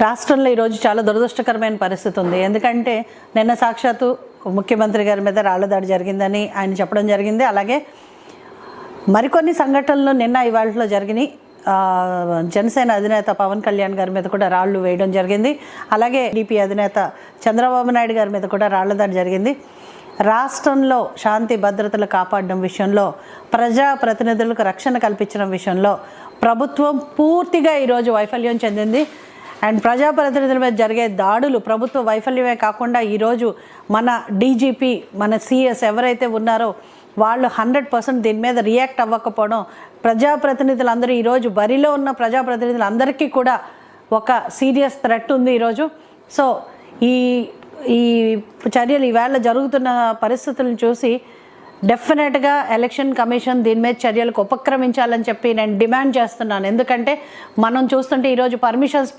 రాష్ట్రంలో ఈరోజు చాలా దురదృష్టకరమైన పరిస్థితి ఉంది. ఎందుకంటే నిన్న సాక్షాత్తు ముఖ్యమంత్రి గారి మీద రాళ్ల దాడి జరిగిందని ఆయన చెప్పడం జరిగింది. అలాగే మరికొన్ని సంఘటనలు నిన్న ఇవాళలో జరిగినాయి. జనసేన అధినేత పవన్ కళ్యాణ్ గారి మీద కూడా రాళ్లు వేయడం జరిగింది. అలాగే టీడీపీ అధినేత చంద్రబాబు నాయుడు గారి మీద కూడా రాళ్ల దాడి జరిగింది. రాష్ట్రంలో శాంతి భద్రతలు కాపాడడం విషయంలో, ప్రజాప్రతినిధులకు రక్షణ కల్పించడం విషయంలో ప్రభుత్వం పూర్తిగా ఈరోజు వైఫల్యం చెందింది. అండ్ ప్రజాప్రతినిధుల మీద జరిగే దాడులు ప్రభుత్వ వైఫల్యమే కాకుండా ఈరోజు మన డీజీపీ, మన సిఎస్ ఎవరైతే ఉన్నారో వాళ్ళు 100% దీని మీద రియాక్ట్ అవ్వకపోవడం, ప్రజాప్రతినిధులందరూ ఈరోజు బరిలో ఉన్న ప్రజాప్రతినిధులందరికీ కూడా ఒక సీరియస్ థ్రెట్ ఉంది ఈరోజు. సో ఈ చర్యలు ఈవేళ జరుగుతున్న పరిస్థితులను చూసి డెఫినెట్గా ఎలక్షన్ కమిషన్ దీని మీద చర్యలకు ఉపక్రమించాలని చెప్పి నేను డిమాండ్ చేస్తున్నాను. ఎందుకంటే మనం చూస్తుంటే ఈరోజు పర్మిషన్స్